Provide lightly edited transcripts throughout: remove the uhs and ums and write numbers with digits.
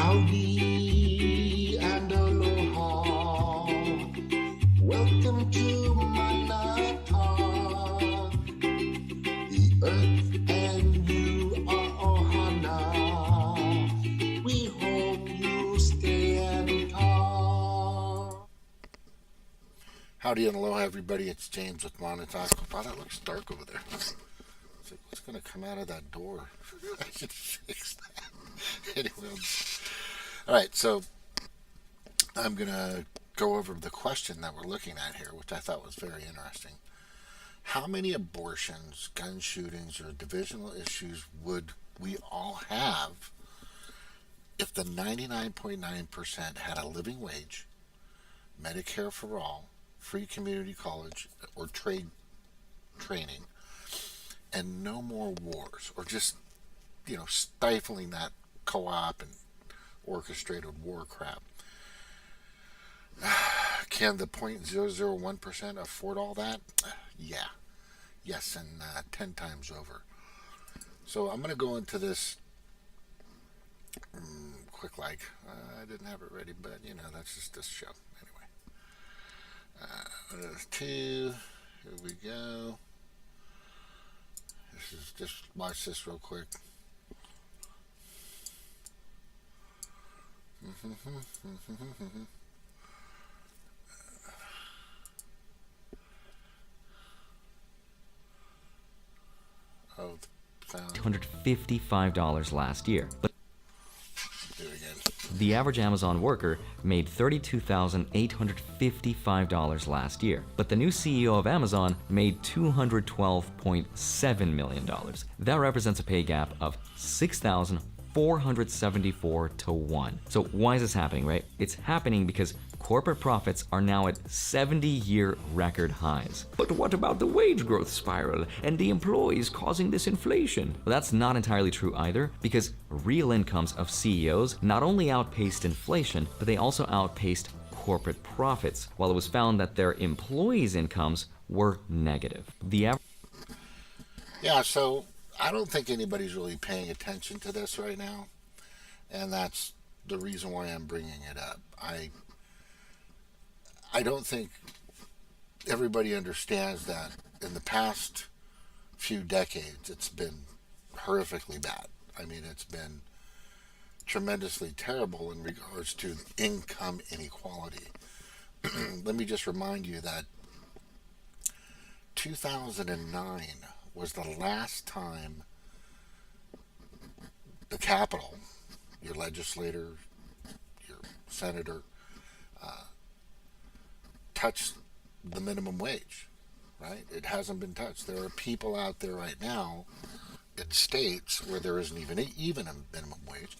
Howdy and aloha. Welcome to Manata. The earth and you are ohana. We hope you stay and talk. Howdy and aloha, everybody. It's James with Montauk. Wow, that looks dark over there. It's like, what's going to come out of that door? I should fix that. Anyway, all right, so I'm going to go over the question that we're looking at here, which I thought was very interesting. How many abortions, gun shootings, or divisional issues would we all have if the 99.9% had a living wage, Medicare for all, free community college or trade training, and no more wars, or just, stifling that co-op and orchestrated war crap? Can the 0.001% afford all that? Yeah. Yes, and 10 times over. So I'm going to go into this quick like. I didn't have it ready, but, that's just this show. Anyway. 2. Here we go. This is just watch this real quick. $255 last year. But do it again. the average Amazon worker made $32,855 last year. But the new CEO of Amazon made $212.7 million. That represents a pay gap of 6,474 to 1. So why is this happening, right? It's happening because corporate profits are now at 70-year record highs. But what about the wage growth spiral and the employees causing this inflation? Well, that's not entirely true either, because real incomes of CEOs not only outpaced inflation, but they also outpaced corporate profits, while it was found that their employees' incomes were negative. Yeah, so I don't think anybody's really paying attention to this right now, and that's the reason why I'm bringing it up. I don't think everybody understands that in the past few decades it's been horrifically bad. I mean, it's been tremendously terrible in regards to income inequality. Let me just remind you that 2009 was the last time the Capitol, your legislator, your senator, touched the minimum wage, right? It hasn't been touched. There are people out there right now in states where there isn't even a minimum wage,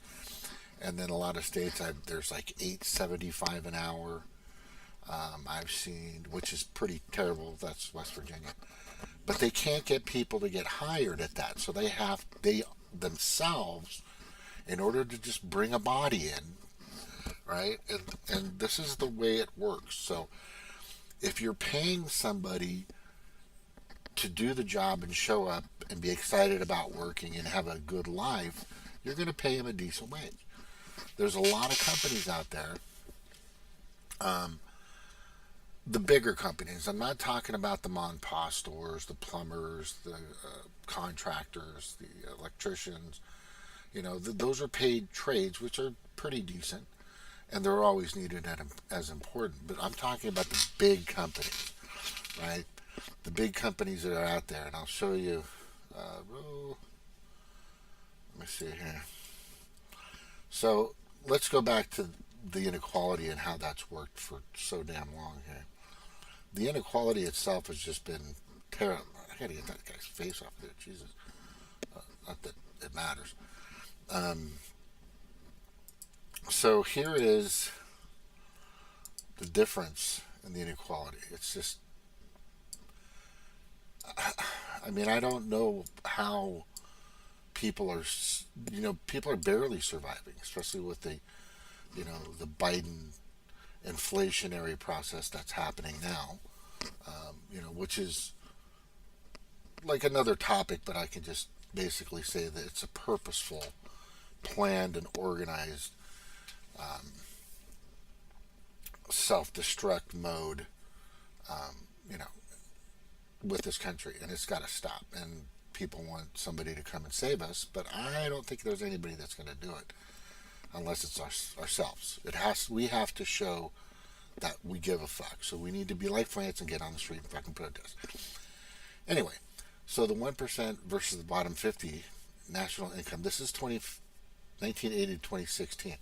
and then a lot of states there's like $8.75 an hour. I've seen, which is pretty terrible. That's West Virginia, but they can't get people to get hired at that, so they themselves, in order to just bring a body in, right? And this is the way it works. So if you're paying somebody to do the job and show up and be excited about working and have a good life, you're going to pay them a decent wage. There's a lot of companies out there, the bigger companies. I'm not talking about the mom and pop stores, the plumbers, the contractors, the electricians. Those are paid trades, which are pretty decent, and they're always needed as important. But I'm talking about the big companies, right? The big companies that are out there, and I'll show you. Let me see here. So let's go back to the inequality and how that's worked for so damn long here. The inequality itself has just been terrible. I gotta get that guy's face off there, Jesus. Not that it matters. So here is the difference in the inequality. It's just, I mean, I don't know how people are barely surviving, especially with the Biden inflationary process that's happening now, which is like another topic, but I can just basically say that it's a purposeful, planned, and organized self-destruct mode, you know, with this country, and it's got to stop. And people want somebody to come and save us, but I don't think there's anybody that's going to do it unless it's ourselves. It has. We have to show that we give a fuck. So we need to be like France and get on the street and fucking protest. Anyway, so the 1% versus the bottom 50 national income. This is 1980 to 2016.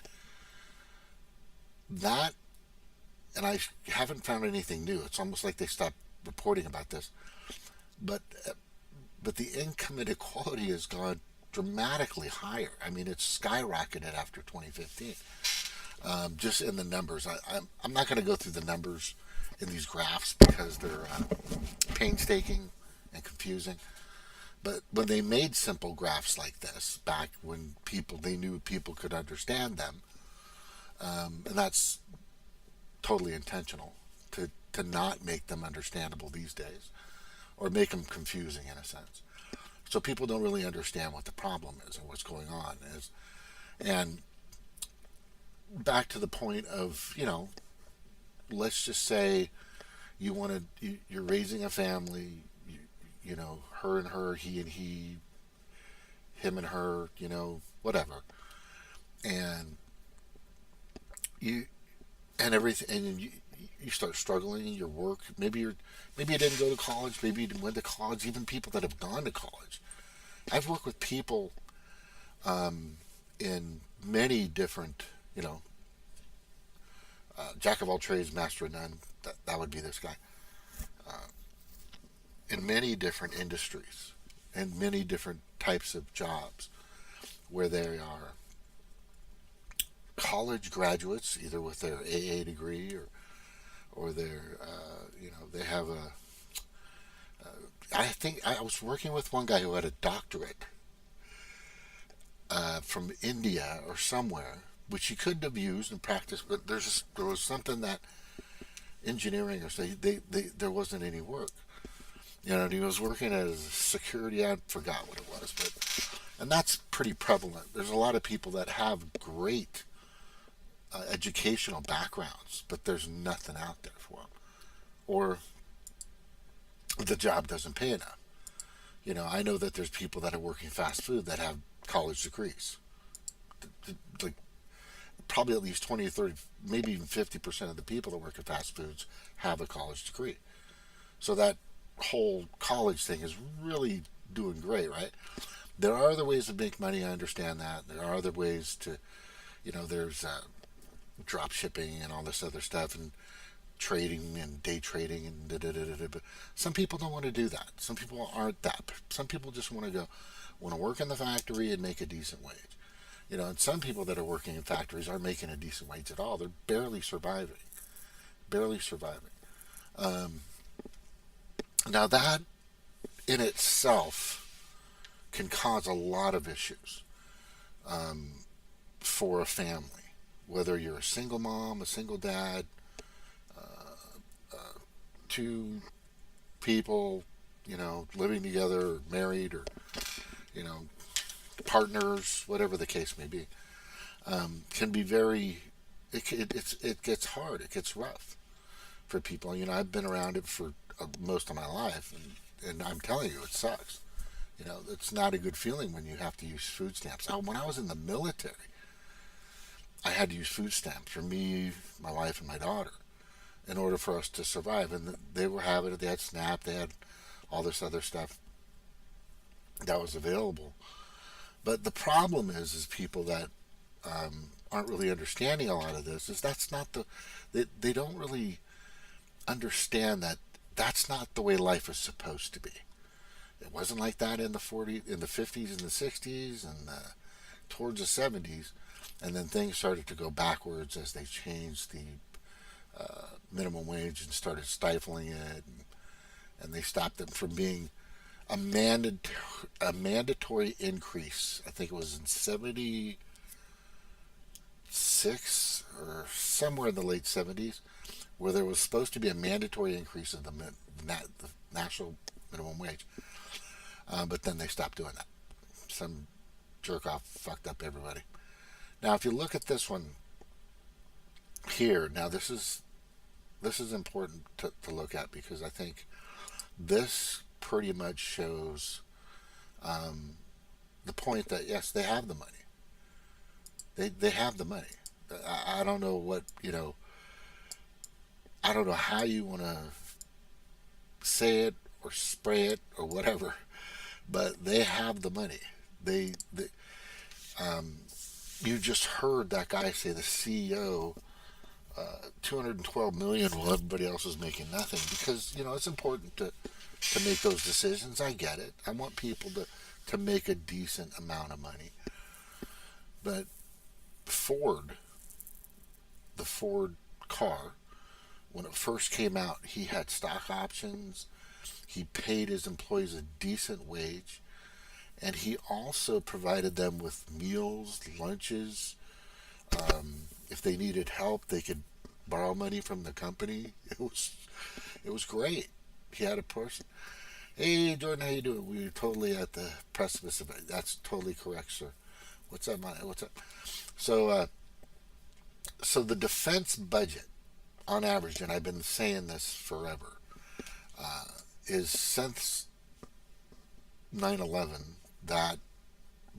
That, and I haven't found anything new. It's almost like they stopped reporting about this. But the income inequality has gone dramatically higher. I mean, it's skyrocketed after 2015. Just in the numbers. I'm not going to go through the numbers in these graphs because they're painstaking and confusing. But when they made simple graphs like this, back when they knew people could understand them, and that's totally intentional to not make them understandable these days, or make them confusing in a sense. So people don't really understand what the problem is and what's going on is. And back to the point of, let's just say you're raising a family, her and her, he and he, him and her, whatever. And everything, and you start struggling in your work. Maybe you didn't go to college, maybe you went to college, even people that have gone to college. I've worked with people in many different, jack of all trades, master of none. That would be this guy. In many different industries and many different types of jobs where they are college graduates, either with their AA degree or their, they have I think I was working with one guy who had a doctorate from India or somewhere, which he couldn't have used in practice, but there was something that engineering or say there wasn't any work. And he was working as security. I forgot what it was, and that's pretty prevalent. There's a lot of people that have great educational backgrounds, but there's nothing out there for them, or the job doesn't pay enough. I know that there's people that are working fast food that have college degrees. Like probably at least 20 or 30, maybe even 50% of the people that work at fast foods have a college degree. So that whole college thing is really doing great, right? There are other ways to make money. I understand that. There are other ways to, there's drop shipping and all this other stuff, and trading and day trading and but some people don't want to do that. Some people aren't that. Some people just want to work in the factory and make a decent wage. And some people that are working in factories aren't making a decent wage at all. They're barely surviving. Now that in itself can cause a lot of issues for a family, whether you're a single mom, a single dad, two people, living together, or married, or, partners, whatever the case may be, can be it gets hard, it gets rough for people. I've been around it for most of my life, and I'm telling you, it sucks. It's not a good feeling when you have to use food stamps. When I was in the military, I had to use food stamps for me, my wife, and my daughter in order for us to survive. And they were having it. They had SNAP. They had all this other stuff that was available. But the problem is people that aren't really understanding a lot of this is that's not they don't really understand that that's not the way life is supposed to be. It wasn't like that in the 50s and the 60s and towards the 70s, and then things started to go backwards as they changed the minimum wage and started stifling it, and they stopped them from being a mandatory increase. I think it was in 76 or somewhere in the late 70s, where there was supposed to be a mandatory increase in the national minimum wage. But then they stopped doing that. Some jerk off fucked up everybody. Now, if you look at this one, here now, this is important to look at, because I think this pretty much shows the point that yes, they have the money. They have the money. I don't know what, I don't know how you want to say it or spray it or whatever, but they have the money. They you just heard that guy say, the CEO, 212 million while everybody else is making nothing, because it's important to make those decisions. I get it. I want people to make a decent amount of money, but Ford, the Ford car, when it first came out, he had stock options. He paid his employees a decent wage, and he also provided them with meals, lunches. If they needed help, they could borrow money from the company. It was great. He had a person. Hey, Jordan, how you doing? We're totally at the precipice of it. That's totally correct, sir. What's up, man? What's up? So the defense budget, on average, and I've been saying this forever, is since 9/11, that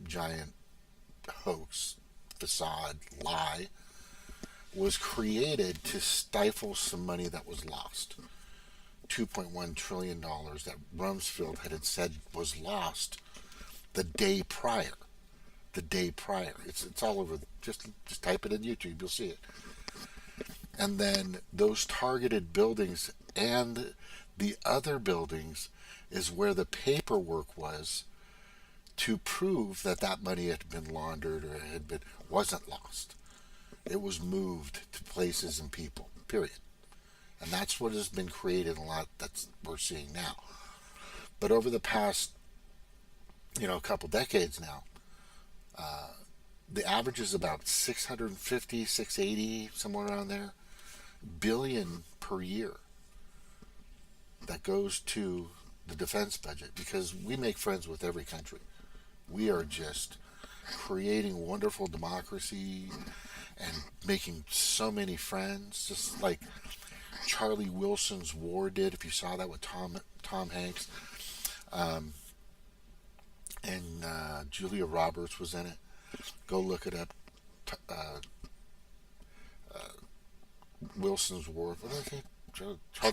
giant hoax, facade, lie, was created to stifle some money that was lost. $2.1 trillion that Rumsfeld had said was lost the day prior. The day prior. It's all over. Just type it in YouTube. You'll see it. And then those targeted buildings and the other buildings is where the paperwork was to prove that that money had been laundered or wasn't lost. It was moved to places and people. Period. And that's what has been created a lot that we're seeing now. But over the past, couple decades now, the average is about 650, 680, somewhere around there, billion per year that goes to the defense budget, because we make friends with every country. We are just creating wonderful democracy and making so many friends, just like Charlie Wilson's War did. If you saw that with Tom Hanks, and Julia Roberts was in it. Go look it up. Wilson's War. What did I say?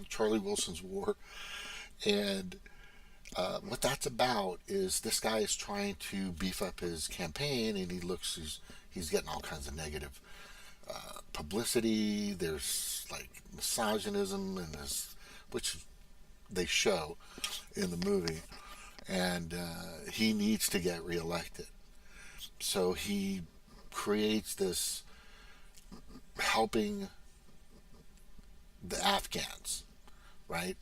Charlie Wilson's War. And what that's about is this guy is trying to beef up his campaign, and he's getting all kinds of negative publicity. There's like misogynism, and which they show in the movie, and he needs to get reelected. So he creates this helping the Afghans, right?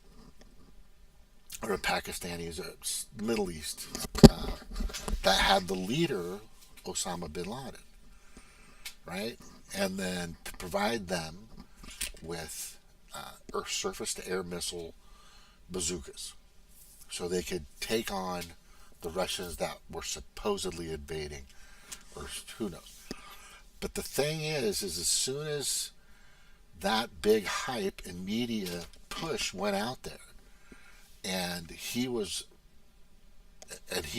Or Pakistanis, or Middle East, that had the leader Osama bin Laden, right? And then to provide them with surface-to-air missile bazookas, so they could take on the Russians that were supposedly invading, or who knows. But the thing is as soon as that big hype and media push went out there, and he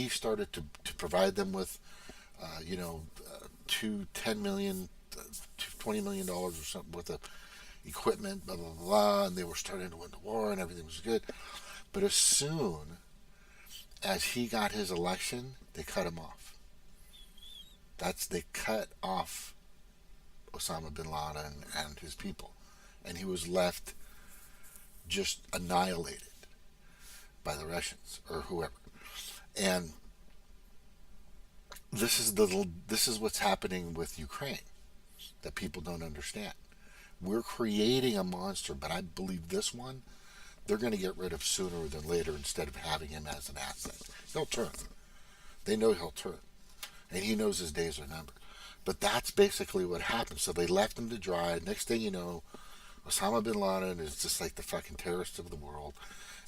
started to provide them with, $10 million, $20 million or something worth of equipment, blah, blah, blah, and they were starting to win the war and everything was good. But as soon as he got his election, they cut him off. They cut off Osama bin Laden and his people, and he was left just annihilated by the Russians or whoever. And this is what's happening with Ukraine that people don't understand. We're creating a monster, but I believe this one they're going to get rid of sooner than later, instead of having him as an asset. He'll turn. They know he'll turn, and he knows his days are numbered. But that's basically what happened. So they left him to dry. Next thing you know, Osama bin Laden is just like the fucking terrorist of the world,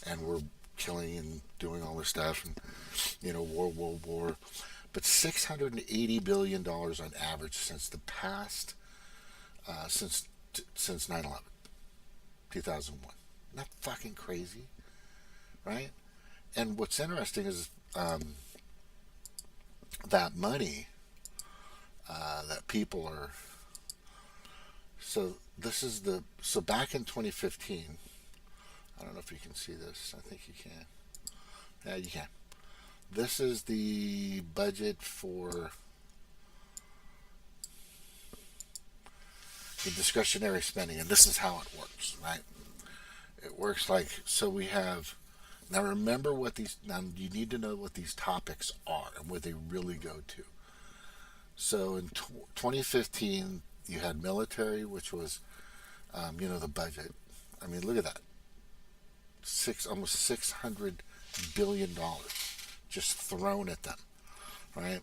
and we're killing and doing all this stuff, and war. But $680 billion on average since since 9/11, 2001. Isn't that fucking crazy, right? And what's interesting is that money that people are. So this is so back in 2015. I don't know if you can see this. I think you can. Yeah, you can. This is the budget for the discretionary spending, and this is how it works, right? It works like so. We have now. Remember what these. Now you need to know what these topics are and where they really go to. So in 2015, you had military, which was, the budget. I mean, look at that. Almost $600 billion just thrown at them, right?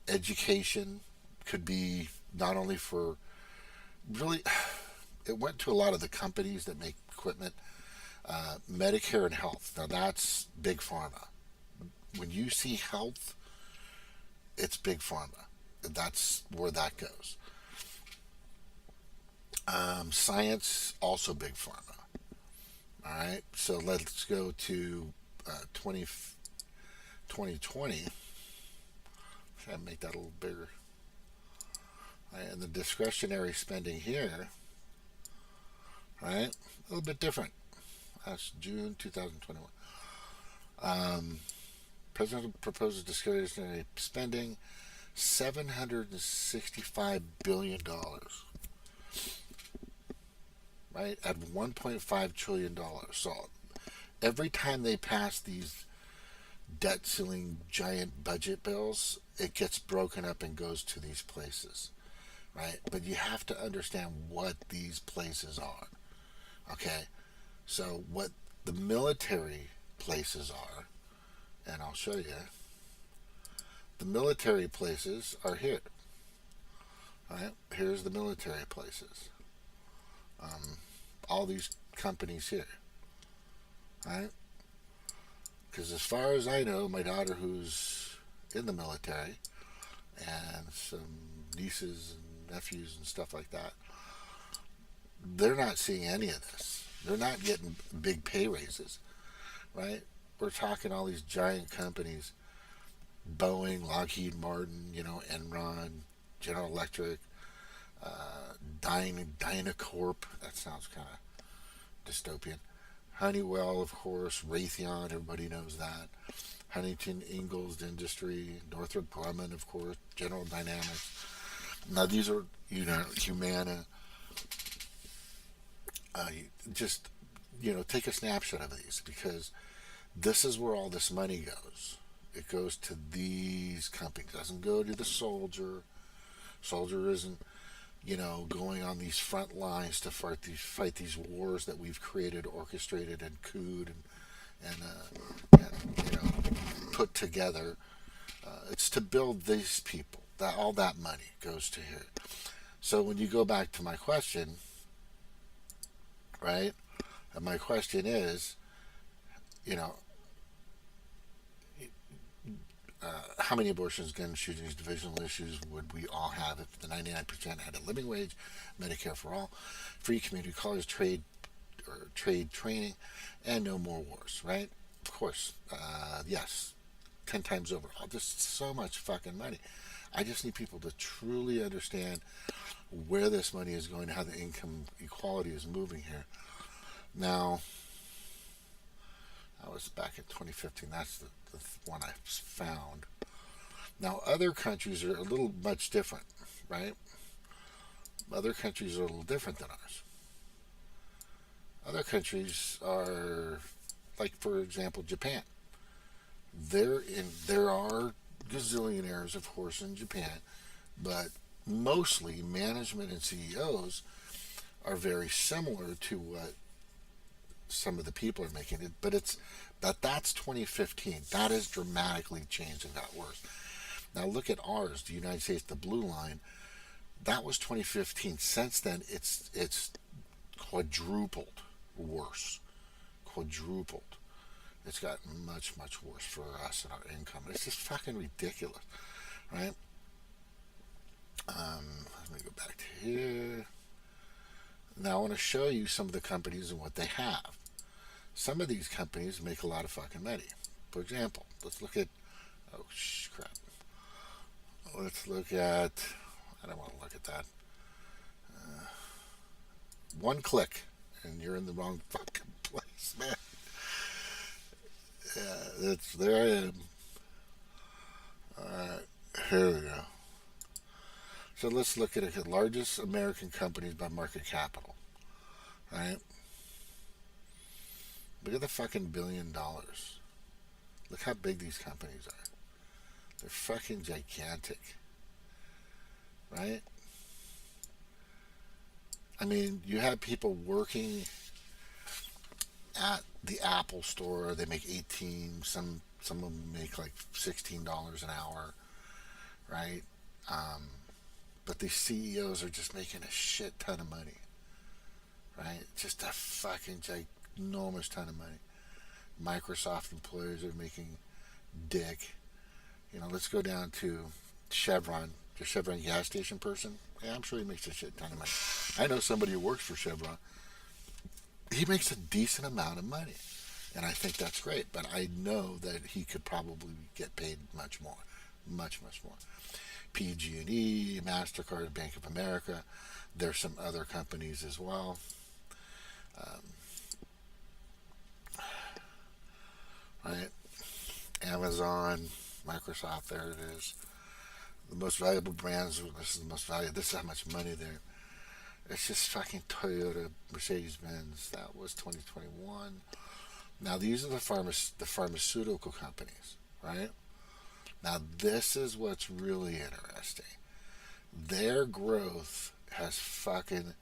Education could be not only for really, it went to a lot of the companies that make equipment. Medicare and health. Now that's big pharma. When you see health, it's big pharma. That's where that goes. Science, also big pharma. All right, so let's go to 2020. Try to make that a little bigger. All right, and the discretionary spending here, right, a little bit different. That's June 2021. President proposes discretionary spending $765 billion, right, at $1.5 trillion. So every time they pass these debt ceiling giant budget bills, it gets broken up and goes to these places, right? But you have to understand what these places are, okay? So what the military places are, and I'll show you. The military places are here. All right, here's the military places. All these companies here. All right, because as far as I know, my daughter, who's in the military, and some nieces and nephews and stuff like that, they're not seeing any of this. They're not getting big pay raises, right? We're talking all these giant companies, Boeing, Lockheed Martin, Enron, General Electric, Dynacorp. That sounds kind of dystopian. Honeywell, of course, Raytheon, everybody knows that. Huntington Ingalls Industry, Northrop Grumman, of course, General Dynamics. Now these are, Humana. Just, take a snapshot of these because this is where all this money goes. It goes to these companies. It doesn't go to the soldier. Soldier isn't, going on these front lines to fight these wars that we've created, orchestrated, and cooed and put together. It's to build these people. All that money goes to here. So when you go back to my question, right? And my question is, how many abortions, gun shootings, divisional issues would we all have if the 99% had a living wage, Medicare for all, free community college, trade training, and no more wars, right? Of course, yes, 10 times over. Just so much fucking money. I just need people to truly understand where this money is going, how the income equality is moving here. Now, that was back in 2015. That's the one I found. Now, other countries are a little much different, right? Other countries are a little different than ours. Other countries are, like, for example, Japan. There are gazillionaires, of course, in Japan, but mostly management and CEOs are very similar to what some of the people are making it, but that's 2015. That has dramatically changed and got worse. Now look at ours, the United States, the blue line. That was 2015. Since then, it's quadrupled worse. Quadrupled. It's gotten much, much worse for us and our income. It's just fucking ridiculous, right? Let me go back to here. Now I want to show you some of the companies and what they have. Some of these companies make a lot of fucking money. For example, let's look at, oh crap. Let's look at, I don't want to look at that. One click and you're in the wrong fucking place, man. That's, there I am. Alright, here we go. So let's look at the largest American companies by market capital. Right? Look at the fucking $1 billion. Look how big these companies are. They're fucking gigantic. Right? I mean, you have people working at the Apple store. They make 18. Some of them make like $16 an hour. Right? But these CEOs are just making a shit ton of money. Right? Just a fucking ginormous ton of money. Microsoft employees are making dick. You know, let's go down to Chevron. The Chevron gas station person. Yeah, I'm sure he makes a shit ton of money. I know somebody who works for Chevron. He makes a decent amount of money. And I think that's great. But I know that he could probably get paid much more. Much, much more. PG&E, MasterCard, Bank of America. There's some other companies as well. Right? Amazon, Microsoft, there it is. The most valuable brands, this is the most valuable, this is how much money there. It's just fucking Toyota, Mercedes-Benz. That was 2021. Now these are the pharmaceutical companies, right? Now this is what's really interesting. Their growth has fucking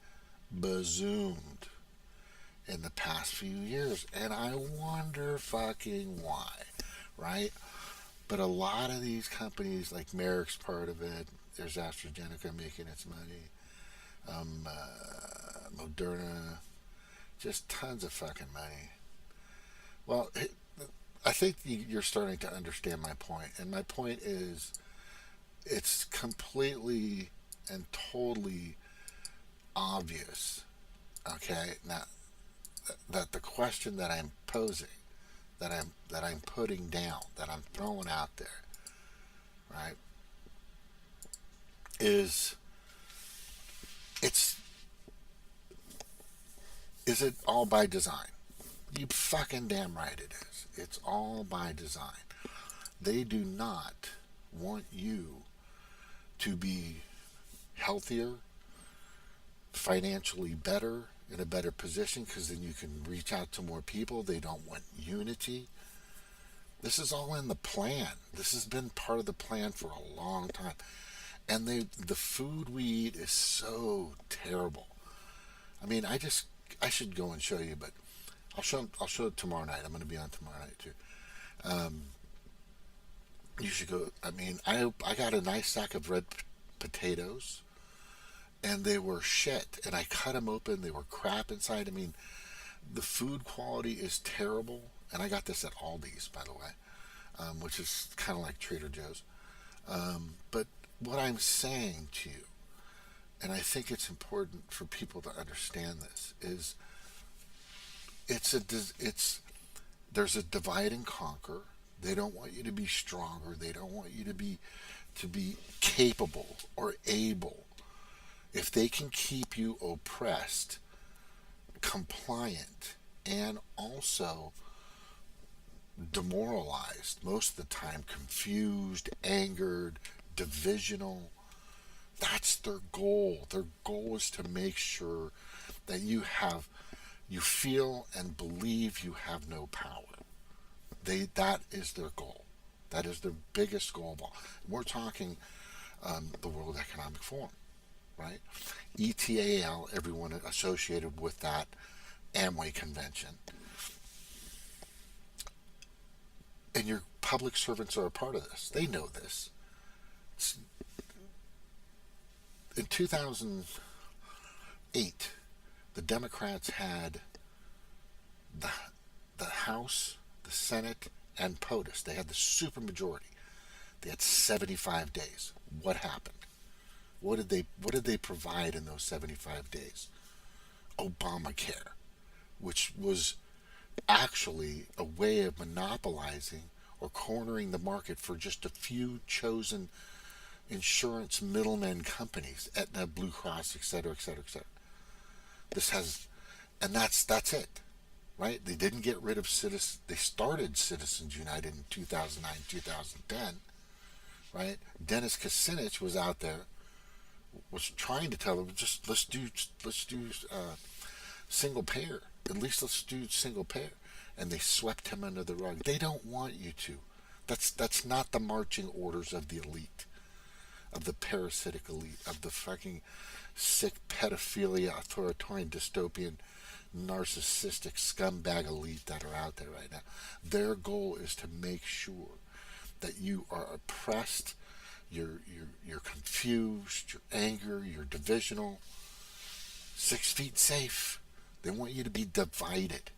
bazoomed in the past few years, and I wonder fucking why, right? But a lot of these companies, like Merrick's part of it. There's AstraZeneca making its money. Moderna, just tons of fucking money. Well, I think you're starting to understand my point, and my point is, it's completely and totally obvious. Okay, now that the question that I'm posing, that I'm putting down, that I'm throwing out there, right, is it all by design? You fucking damn right it is. It's all by design. They do not want you to be healthier, financially better, in a better position, because then you can reach out to more people. They don't want unity. This is all in the plan. This has been part of the plan for a long time. And the food we eat is so terrible. I mean, I should go and show you, but I'll show it tomorrow night. I'm going to be on tomorrow night too. You should go. I mean, I got a nice sack of red potatoes, and they were shit. And I cut them open. They were crap inside. I mean, the food quality is terrible. And I got this at Aldi's, by the way, which is kind of like Trader Joe's. But what I'm saying to you, and I think it's important for people to understand this, is there's a divide and conquer. They don't want you to be stronger. They don't want you to be capable or able. If they can keep you oppressed, compliant, and also demoralized, most of the time confused, angered, divisional, that's their goal. Their goal is to make sure that you feel and believe you have no power. That is their goal. That is their biggest goal of all. And we're talking the World Economic Forum, right? ETAL, everyone associated with that Amway Convention. And your public servants are a part of this. They know this. In 2008, the Democrats had the House, the Senate, and POTUS. They had the supermajority. They had 75 days. What happened? What did they provide in those 75 days? Obamacare, which was actually a way of monopolizing or cornering the market for just a few chosen insurance middlemen companies, Aetna, Blue Cross, etc., etc., etc. This has, and that's it, right? They didn't get rid of Citizens. They started Citizens United in 2009, 2010, right? Dennis Kucinich was out there, was trying to tell them, just let's do single payer. At least let's do single payer. And they swept him under the rug. They don't want you to. That's not the marching orders of the elite, of the parasitic elite, of the fucking sick pedophilia, authoritarian, dystopian, narcissistic scumbag elite that are out there right now. Their goal is to make sure that you are oppressed, you're confused, you're angry, you're divisional. 6 feet safe. They want you to be divided.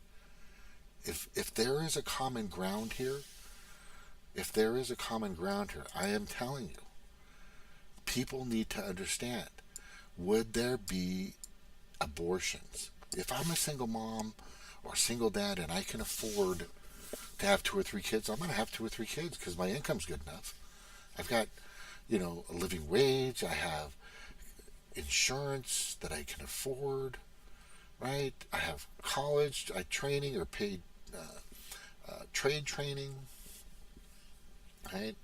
If there is a common ground here, I am telling you, people need to understand. Would there be abortions? If I'm a single mom or single dad and I can afford to have 2 or 3 kids, I'm going to have 2 or 3 kids because my income's good enough. I've got, a living wage. I have insurance that I can afford, right? I have college, training or paid trade training, right?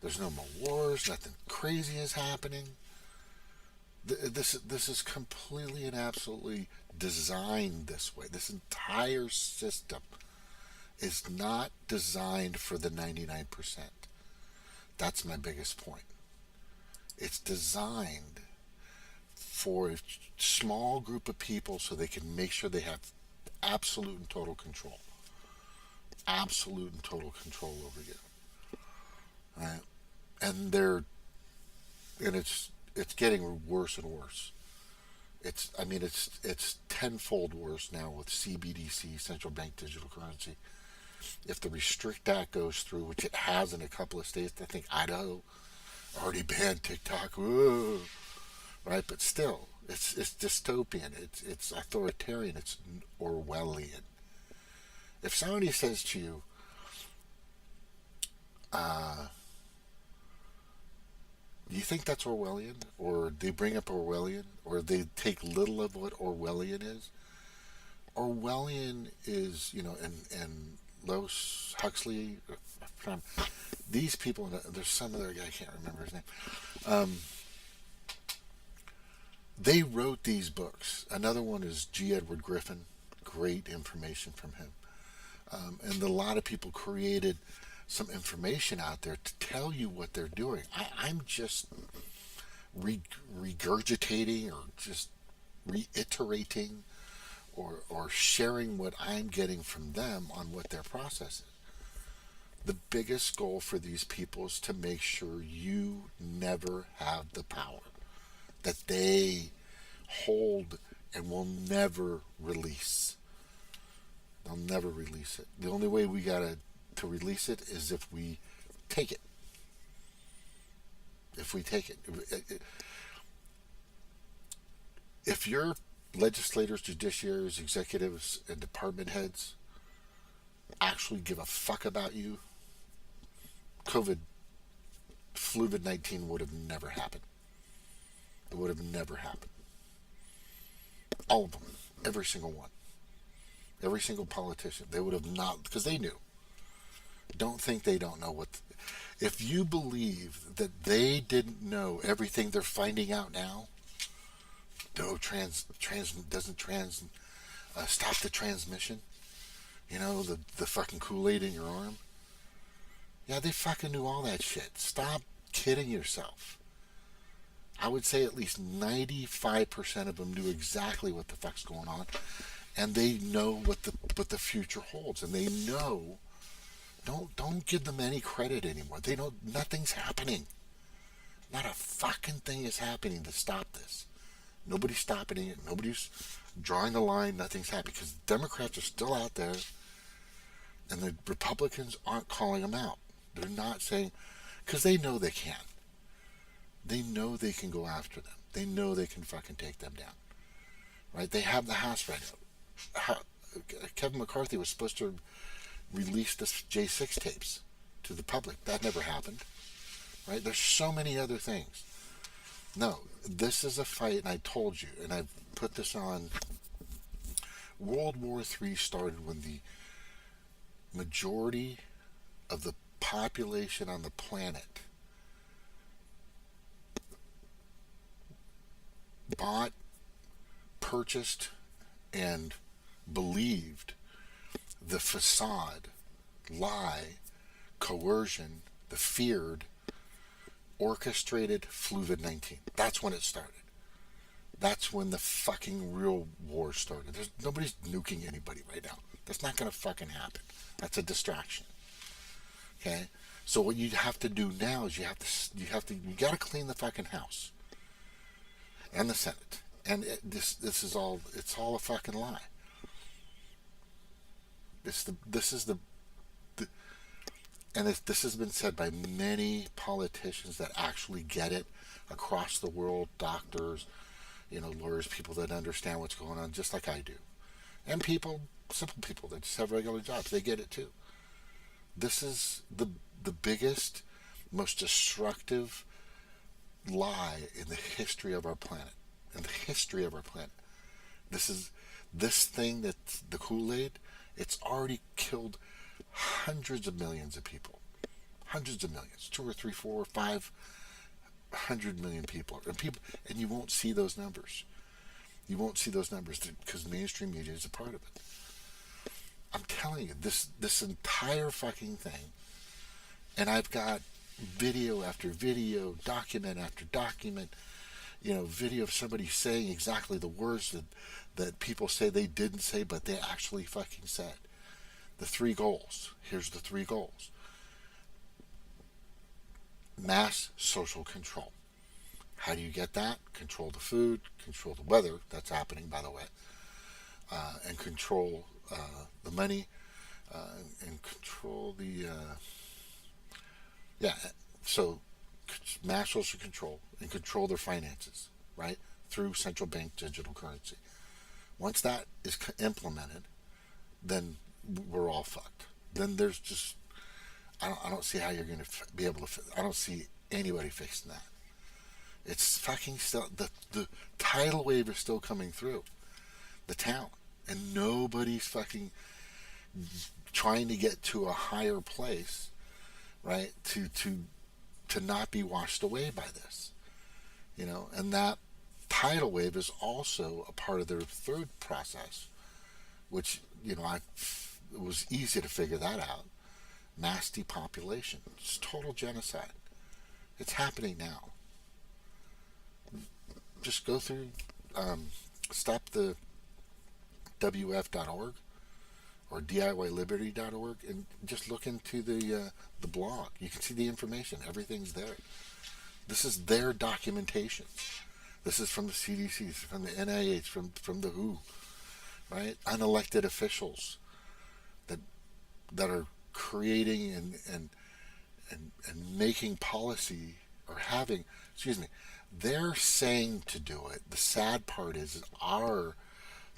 There's no more wars. Nothing crazy is happening. This is completely and absolutely designed this way. This entire system is not designed for the 99%. That's my biggest point. It's designed for a small group of people so they can make sure they have absolute and total control. Absolute and total control over you. Right? And it's getting worse and worse. It's tenfold worse now with CBDC, central bank digital currency. If the Restrict Act goes through, which it has in a couple of states, I think Idaho already banned TikTok. Whoa. Right? But still, it's dystopian. It's authoritarian. It's Orwellian. If somebody says to you, do you think that's Orwellian? Or they bring up Orwellian? Or they take little of what Orwellian is? Orwellian is, and Los Huxley, these people, there's some other guy, I can't remember his name. They wrote these books. Another one is G. Edward Griffin. Great information from him. And a lot of people created some information out there to tell you what they're doing. I'm just regurgitating or just reiterating or sharing what I'm getting from them on what their process is. The biggest goal for these people is to make sure you never have the power that they hold and will never release. They'll never release it. The only way we got to release it is if we take it. If we take it. If your legislators, judiciaries, executives, and department heads actually give a fuck about you, COVID-19 would have never happened. It would have never happened. All of them. Every single one. Every single politician. They would have not, because they knew. Don't think they don't know what. If you believe that they didn't know everything they're finding out now, stop the transmission. The fucking Kool-Aid in your arm. Yeah, they fucking knew all that shit. Stop kidding yourself. I would say at least 95% of them knew exactly what the fuck's going on, and they know what the future holds, and they know. Don't give them any credit anymore. They know nothing's happening. Not a fucking thing is happening to stop this. Nobody's stopping it. Nobody's drawing a line. Nothing's happening because the Democrats are still out there, and the Republicans aren't calling them out. They're not saying, because they know they can. They know they can go after them. They know they can fucking take them down. right? They have the House right now. Kevin McCarthy was supposed to release the J6 tapes to the public. That never happened, right? There's so many other things. No, this is a fight, and I told you, and I've put this on. World War III started when the majority of the population on the planet bought, purchased, and believed the facade, lie, coercion, the feared, orchestrated COVID-19. That's when it started. That's when the fucking real war started. Nobody's nuking anybody right now. That's not going to fucking happen. That's a distraction. Okay? So what you have to do now is you got to clean the fucking House and the Senate. And this is all, it's all a fucking lie. This has been said by many politicians that actually get it across the world, doctors, lawyers, people that understand what's going on, just like I do. And people, simple people that just have regular jobs, they get it too. This is the biggest, most destructive lie in the history of our planet. In the history of our planet. This thing that's the Kool-Aid, it's already killed hundreds of millions of people. Hundreds of millions. 2 or 3, 4, 500 million people. And you won't see those numbers. You won't see those numbers because mainstream media is a part of it. I'm telling you, this entire fucking thing, and I've got video after video, document after document, video of somebody saying exactly the words that people say they didn't say, but they actually fucking said. The 3 goals. Here's the 3 goals. Mass social control. How do you get that? Control the food, control the weather. That's happening, by the way. And control the money, and control the... so mass social control and control their finances, right? Through central bank digital currency. Once that is implemented, then we're all fucked. Then there's just... I don't see how you're going to be able to... I don't see anybody fixing that. It's fucking still... The tidal wave is still coming through the town. And nobody's fucking trying to get to a higher place, right? To not be washed away by this. And that tidal wave is also a part of their third process, which, it was easy to figure that out. Mass depopulation. It's total genocide. It's happening now. Just go through, stop the WEF.org or DIYliberty.org and just look into the blog. You can see the information. Everything's there. This is their documentation. This is from the CDC, from the NIH, from the WHO, right? Unelected officials that are creating and making policy, or having, they're saying to do it. The sad part is our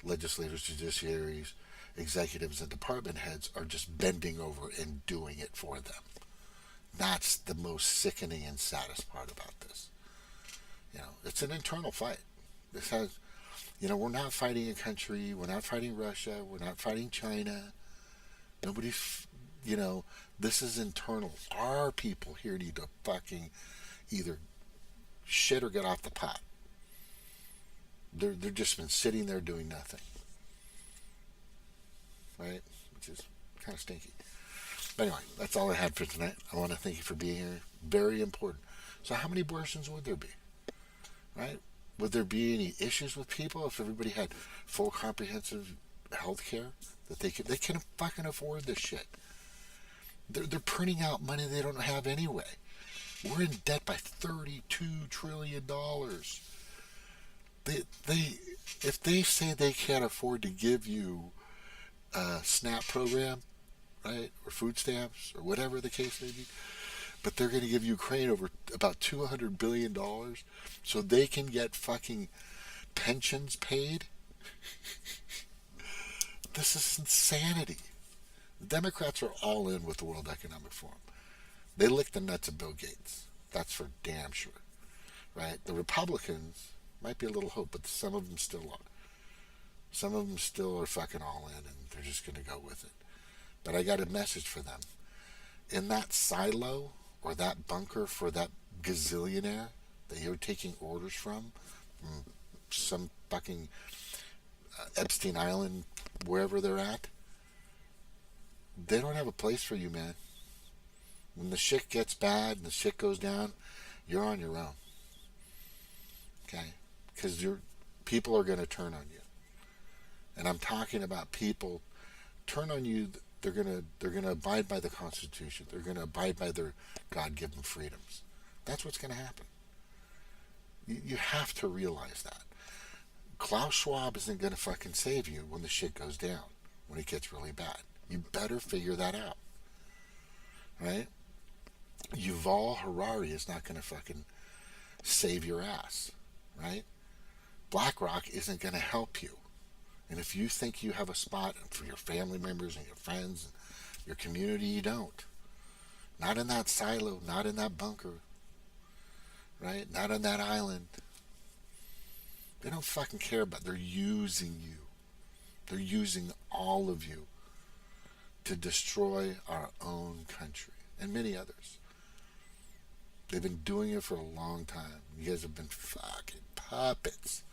legislators, judiciaries, executives, and department heads are just bending over and doing it for them. That's the most sickening and saddest part about this. It's an internal fight. This has, we're not fighting a country. We're not fighting Russia. We're not fighting China. Nobody's, this is internal. Our people here need to fucking either shit or get off the pot. They're just been sitting there doing nothing. Right? Which is kind of stinky. But anyway, that's all I had for tonight. I want to thank you for being here. Very important. So how many abortions would there be? Right? Would there be any issues with people if everybody had full comprehensive health care? That they can fucking afford this shit. They're printing out money they don't have anyway. We're in debt by $32 trillion. If they say they can't afford to give you a SNAP program, right, or food stamps, or whatever the case may be, but they're going to give Ukraine over about $200 billion so they can get fucking pensions paid, This is insanity. The Democrats are all in with the World Economic Forum. They lick the nuts of Bill Gates. That's for damn sure. Right? The Republicans might be a little hope, but some of them still are. Some of them still are fucking all in, and they're just going to go with it. But I got a message for them. In that silo or that bunker for that gazillionaire that you're taking orders from some fucking Epstein Island, wherever they're at, they don't have a place for you, man. When the shit gets bad and the shit goes down, you're on your own. Okay? Because people are going to turn on you. And I'm talking about people turn on you. They're gonna abide by the Constitution. They're gonna abide by their God-given freedoms. That's what's gonna happen. You have to realize that. Klaus Schwab isn't gonna fucking save you when the shit goes down, when it gets really bad. You better figure that out, right? Yuval Harari is not gonna fucking save your ass, right? BlackRock isn't gonna help you. And if you think you have a spot for your family members and your friends and your community, you don't. Not in that silo, not in that bunker, right? Not on that island. They don't fucking care about it. They're using you. They're using all of you to destroy our own country and many others. They've been doing it for a long time. You guys have been fucking puppets.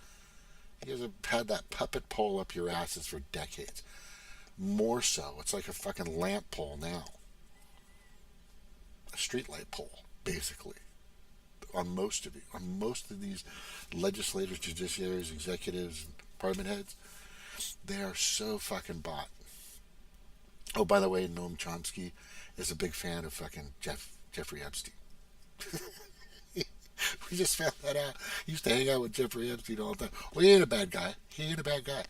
You guys have had that puppet pole up your asses for decades. More so, it's like a fucking lamp pole now. A streetlight pole, basically. On most of you. On most of these legislators, judiciaries, executives, and department heads, they are so fucking bought. Oh, by the way, Noam Chomsky is a big fan of fucking Jeffrey Epstein. We just found that out. He used to hang out with Jeffrey Epstein all the time. Well, he ain't a bad guy. He ain't a bad guy.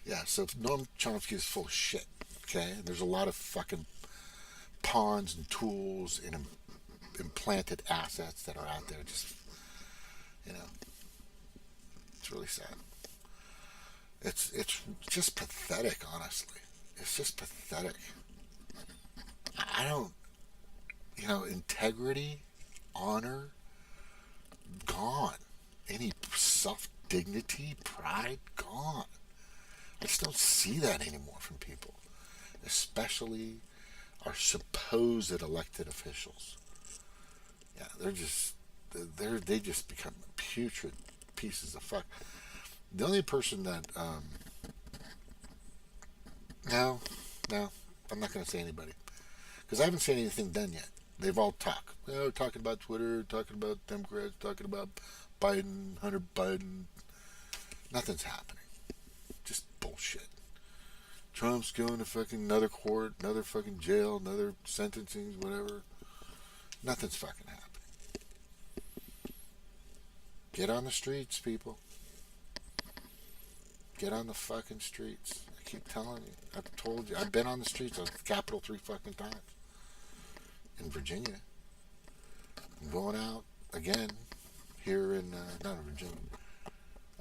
Yeah, so Noam Chomsky is full of shit. Okay? And there's a lot of fucking pawns and tools and implanted assets that are out there. Just, it's really sad. It's just pathetic, honestly. It's just pathetic. I don't, integrity, honor, gone. Any self-dignity, pride, gone. I just don't see that anymore from people, especially our supposed elected officials. Yeah, they just become putrid pieces of fuck. The only person that no, I'm not going to say anybody because I haven't seen anything done yet. They've all talked. They're talking about Twitter, talking about Democrats, talking about Biden, Hunter Biden. Nothing's happening. Just bullshit. Trump's going to fucking another court, another fucking jail, another sentencing, whatever. Nothing's fucking happening. Get on the streets, people. Get on the fucking streets. I keep telling you. I've told you. I've been on the streets of the Capitol 3 fucking times. In Virginia. I'm going out again here in, not in Virginia.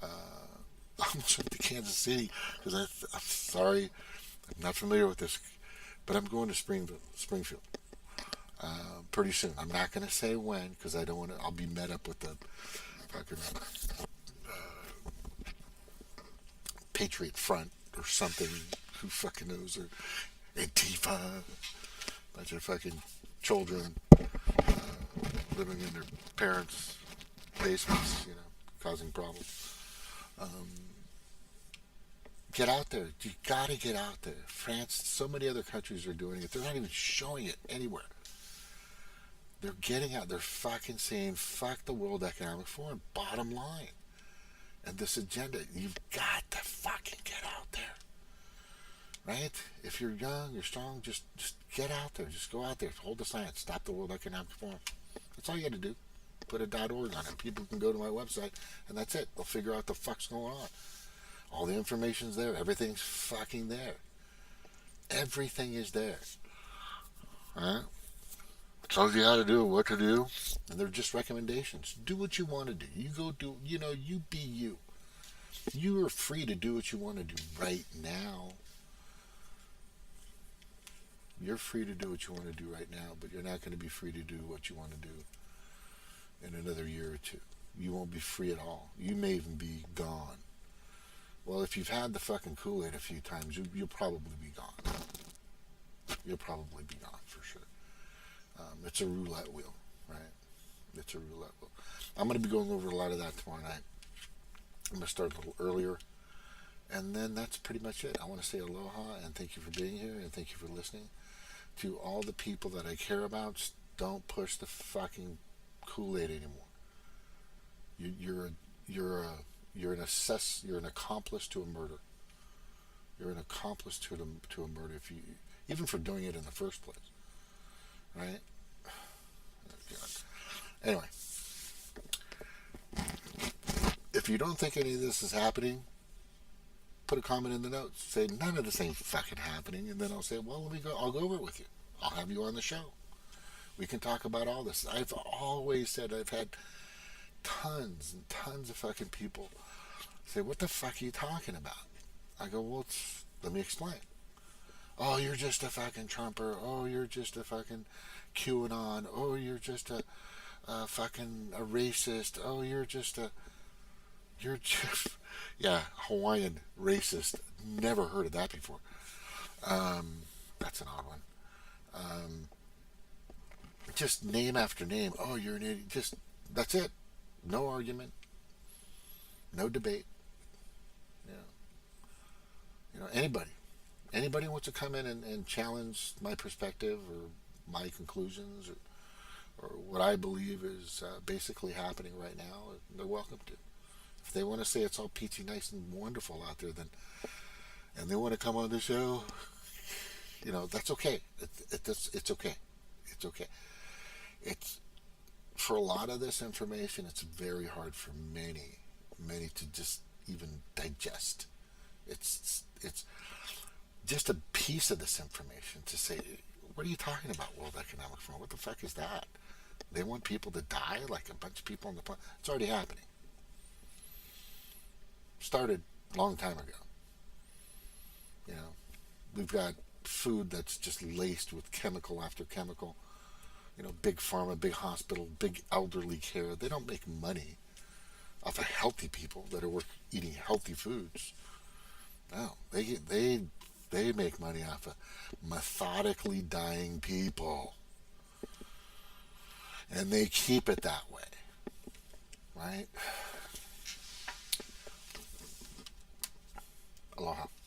I almost went to Kansas City because I'm sorry, I'm not familiar with this, but I'm going to Springfield. Pretty soon. I'm not going to say when because I don't want to. I'll be met up with the fucking Patriot Front or something. Who fucking knows? Or Antifa. Bunch of fucking children living in their parents' basements, causing problems. Get out there. You gotta get out there. France, so many other countries are doing it. They're not even showing it anywhere. They're getting out. They're fucking saying, fuck the World Economic Forum. Bottom line. And this agenda, you've got to fucking get out there. Right? If you're young, you're strong, just get out there. Just go out there. Hold the sign. Stop the World Economic Forum. That's all you got to do. Put a .org on it. People can go to my website, and that's it. They'll figure out the fuck's going on. All the information's there. Everything's fucking there. Everything is there. Alright? Tells you how to do it, what to do, and they're just recommendations. Do what you want to do. You go do, you be you. You are free to do what you want to do right now. You're free to do what you want to do right now, but you're not going to be free to do what you want to do in another year or two. You won't be free at all. You may even be gone. Well, if you've had the fucking Kool-Aid a few times, you'll probably be gone. You'll probably be gone for sure. It's a roulette wheel, right? It's a roulette wheel. I'm going to be going over a lot of that tomorrow night. I'm going to start a little earlier. And then that's pretty much it. I want to say aloha and thank you for being here and thank you for listening. To all the people that I care about, don't push the fucking Kool-Aid anymore. You're an accomplice to a murder. You're an accomplice to a murder if you even for doing it in the first place, right? Oh, God. Anyway, if you don't think any of this is happening, put a comment in the notes. Say none of this ain't fucking happening, and then I'll say, well, I'll go over it with you. I'll have you on the show. We can talk about all this. I've always said I've had tons and tons of fucking people say, what the fuck are you talking about? I go, well, let me explain. Oh, you're just a fucking Trumper. Oh, you're just a fucking QAnon. Oh, you're just a fucking a racist. Oh, you're just yeah, Hawaiian racist. Never heard of that before. That's an odd one. Just name after name. Oh, you're an idiot. Just that's it. No argument. No debate. Anybody wants to come in and challenge my perspective or my conclusions or what I believe is basically happening right now, they're welcome to. If they want to say it's all peachy, nice, and wonderful out there, and they want to come on the show, that's okay. It's okay. It's okay. It's for a lot of this information, it's very hard for many to just even digest. It's just a piece of this information to say, what are you talking about, World Economic Forum? What the fuck is that? They want people to die, like a bunch of people on the planet. It's already happening. Started a long time ago. We've got food that's just laced with chemical after chemical. Big pharma, big hospital, big elderly care. They don't make money off of healthy people that are eating healthy foods. No, they make money off of methodically dying people. And they keep it that way. Right? Aloha.